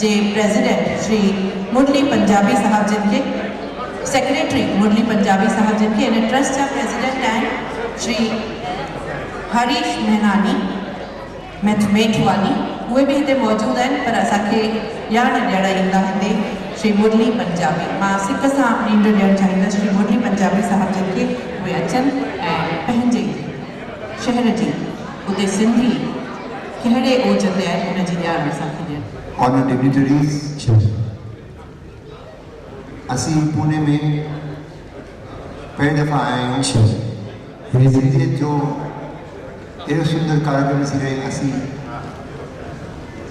जे president Shri मुरली पंजाबी साहब जिन के secretary मुरली पंजाबी साहब जिन के इन ट्रस्ट जा प्रेसिडेंट आहिनि श्री हरीश मेहनानी मेठवानी उहे भी हिते मौजूद आहिनि पर असांखे ॼाण ॾियण ईंदा हिते श्री मुरली पंजाबी। मां सिक सां ॾींदो ॾियणु चाहींदसि श्री मुरली पंजाबी साहब जिन के उहे अचनि ऐं पंहिंजे शहर जी उते सिंधी कहिड़े ओज ते आहिनि हुन जी ॼाण असांखे ॾियनि। Honored dignitaries, असी पुणे में पहिरीं दफ़ा आया आहियूं। सिंधियत जो अहिड़ो सुंदर कार्यक्रम ॾिसी करे असी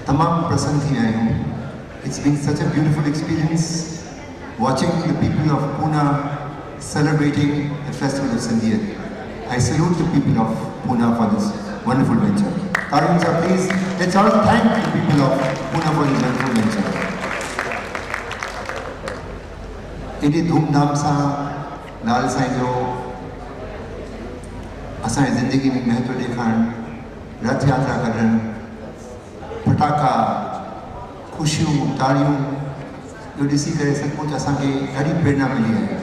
तमामु प्रसन्न थी आया आहियूं। It's been such a beautiful experience watching the people of Pune celebrating the festival of Sindhiyat. I salute the people of Pune for this wonderful venture. Tarun sir, please, let's all thank the people of Pune for this wonderful venture. एॾी धूमधाम सां लाल साईं जो असांजी ज़िंदगी में महत्व ॾेखारणु, रथ यात्रा कढणु, फटाका, ख़ुशियूं, ताड़ियूं, इहो ॾिसी करे सचमुच असांखे ॾाढी प्रेरणा मिली आहे।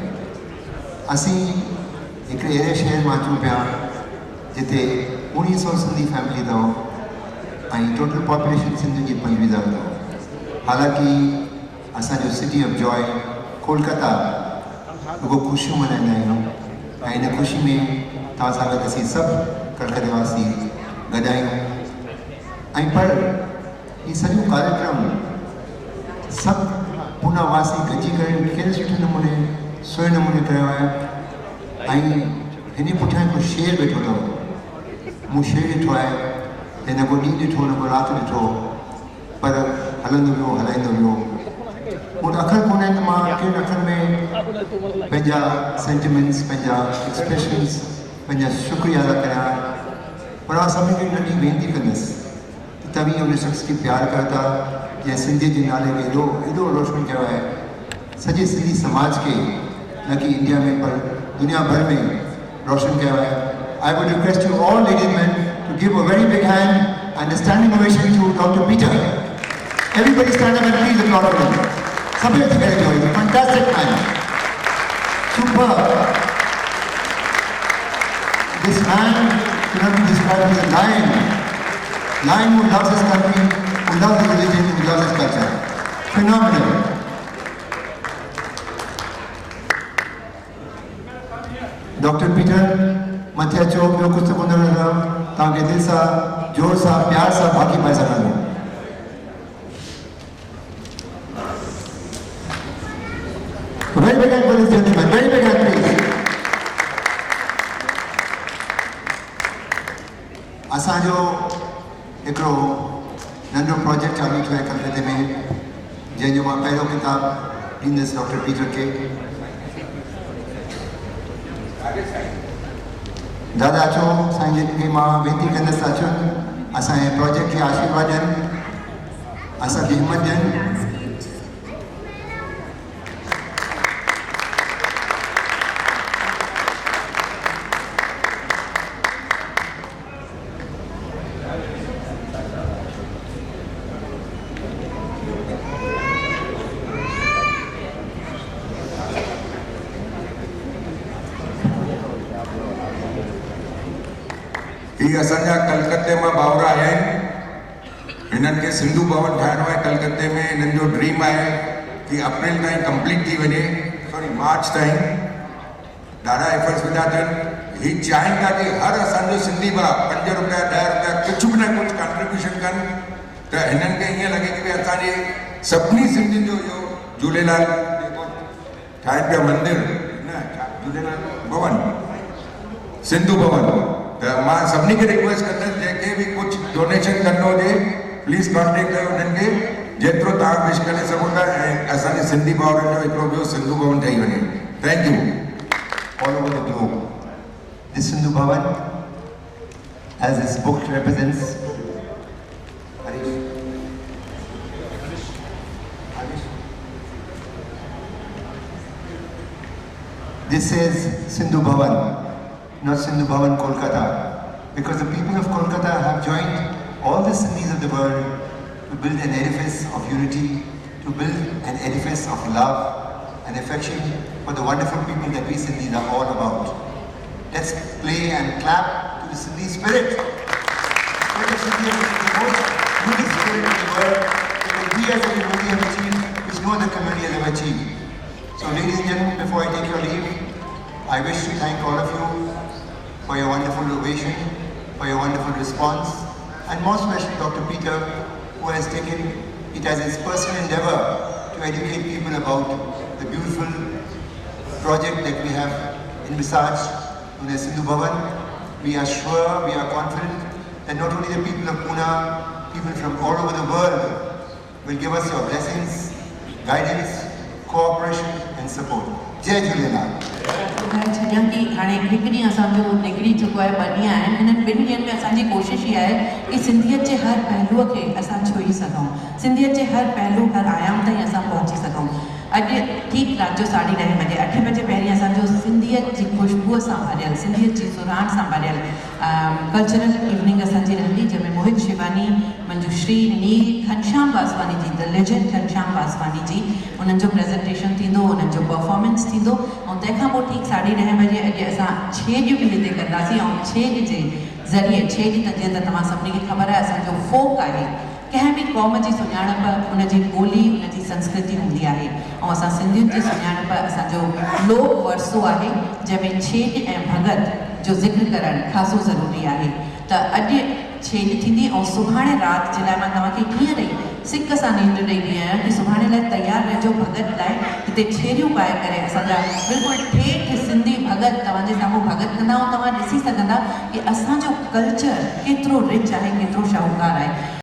असीं हिकिड़े अहिड़े शहर मां अचूं पिया जिते 1900 सिंधी फैमिली अथव ऐं टोटल पॉपुलेशन सिंधियुनि जी 25,000 अथव। हालांकि असांजो सिटी ऑफ जॉय कोलकाता रुगो ख़ुशियूं मल्हाईंदा आहियूं ऐं हिन ख़ुशी में तव्हां सां गॾु असीं सभु कलकत्ते वासी गॾु आहियूं ऐं पर हीउ सॼो कार्यक्रम सभु पूना वासी गॾिजी करे कहिड़े सुठे नमूने सुहिणे नमूने कयो आहे ऐं हिन पुठियां हिकु शेर वेठो अथव। मूं शेर ॾिठो आहे त न को ॾींहुं ॾिठो न को राति ॾिठो पर हलंदो वियो हलाईंदो वियो। मूं अखर कोन आहिनि त मां कहिड़े अखर में पंहिंजा सेंटिमेंट्स, पंहिंजा एक्सप्रेशन्स, पंहिंजा शुक्रिया अदा करियां, पर मां सभिनी खे नंढी वेनिती कंदुसि त तव्हीं उन शख़्स खे प्यारु कयो था जंहिं सिंधियत जे नाले खे एॾो रोशन कयो आहे, सॼे सिंधी समाज खे न कि इंडिया में पर दुनिया भर में रोशन कयो आहे। I would request you all ladies and men to give a very big hand and a standing ovation to Dr. Peter. Everybody stand up and please applaud for him. Sabir Thikare, he's a fantastic man. Superb. This man cannot be described as a lion. Lion who loves his country, who loves his religion, who loves his culture. Phenomenal. Dr. Peter, मथे अचो, ॿियो कुझु त कोन रहंदो, तव्हांखे दिलि सां, जोर सां, प्यार सां बाक़ी पाए सघंदो। Very big hand for this gentleman, very big hand please. असांजो हिकिड़ो नंढो प्रोजेक्ट चालू थियो आहे कलकत्ते में, जंहिंजो मां पहिरियों किताबु ॾींदुसि डॉक्टर पीटर खे। दादा अचो, साईं जन खे मां वेनिती कंदुसि त अचनि, असांजे प्रोजेक्ट खे आशीर्वाद ॾियनि, असांखे हिमत ॾियनि। ये असांजा कलकत्ते में भावरा आया आहिनि, हिननि खे सिंधु भवन ठाहिणो आहे कलकत्ते में। हिननि जो ड्रीम आहे कि अप्रैल ताईं कंप्लीट थी वञे, सॉरी मार्च ताईं। ॾाढा एफर्ट्स विधा अथनि। ही चाहिनि था कि हर असांजो सिंधी भाउ 5 रुपया 10 रुपया कुझु बि न कुझु कंट्रीब्यूशन कनि, त हिननि खे ईअं लॻे कि असांजे सभिनी सिंधियुनि जो इहो झूलेलाल जेको ठाहिनि पिया मंदिर, न झूलेलाल भवन, सिंधु भवन, त मां सभिनी खे रिक्वेस्ट कंदुसि जंहिंखे बि कुझु डोनेशन करिणो हुजे प्लीज़ कॉन्टेक्ट कयो हुननि खे, जेतिरो तव्हां विश करे सघो था ऐं असांजे सिंधी भाउरनि जो हिकिड़ो ॿियो सिंधु भवन ठही वञे। Thank you. All over the globe, this Sindhu Bhavan, as this book represents, this says Sindhu Bhavan, not Sindhu Bhavan Kolkata, because the people of Kolkata have joined all the Sindhis of the world to build an edifice of unity, to build an edifice of love and affection for the wonderful people that we Sindhis are all about. Let's play and clap to the Sindhi spirit. Spirit of Sindhi is the most unique spirit in the world that we as a community have achieved, which no other community has ever achieved. So ladies and gentlemen, before I take your leave, I wish to thank all of you for your wonderful ovation, for your wonderful response, and most especially Dr. Peter, who has taken it as his personal endeavor to educate people about the beautiful project that we have envisaged in the Sindhu Bhavan. We are sure, we are confident that not only the people of Pune, people from all over the world will give us your blessings, guidance, cooperation and support. Jai Jhulelal. छॾियां की हाणे हिकु ॾींहुं असांजो निकिरी चुको आहे, 2 ॾींहं आहिनि। हिननि 2 ॾींहंनि में असांजी कोशिशि इहा आहे कि सिंधियत जे हर पहलूअ खे असां छुई सघूं, सिंधियत जे हर पहलू हर आयाम ताईं असां पहुची सघूं। अॼु ठीकु राति जो 10:30 बजे 8 बजे पहिरीं असांजो सिंधियत जी ख़ुशबूअ सां भरियल, सिंधियत जी सुराण सां भरियल कल्चरल इवनिंग असांजी रहंदी, जंहिंमें मोहित शिवानी, मंजूश्री, नील, घनश्याम वासवानी जी, द लेजेंड घनश्याम वासवानी जी, उन्हनि जो प्रेज़ेंटेशन थींदो, उन्हनि जो परफॉर्मेंस थींदो। ऐं तंहिंखां पोइ ठीकु 10:30 बजे अॼु असां छेॼ बि हिते कंदासीं। ऐं छेॼ जे ज़रिए, छेॼ त जीअं त तव्हां सभिनी खे ख़बर आहे असांजो फोक आहे, कंहिं बि क़ौम जी सुञाणप उनजी ॿोली, उनजी संस्कृति हूंदी आहे। ऐं असां सिंधियुनि जी सुञाणप असांजो लोक वरसो आहे, जंहिंमें छेॼ ऐं भॻत जो ज़िक्र करणु ख़ासो ज़रूरी आहे। त अॼु छेॼ थींदी ऐं सुभाणे राति जे लाइ मां तव्हांखे कीअं रही सिक सां नींड ॾेई रही आहियां कि सुभाणे लाइ तयारु रहिजो भॻत लाइ। हिते छेॼूं पाए करे असांजा बिल्कुलु ठेठ सिंधी भॻत तव्हांजे साम्हूं भॻत कंदा, ऐं तव्हां ॾिसी सघंदा कि असांजो कल्चर केतिरो रिच आहे, केतिरो शाहूकार आहे।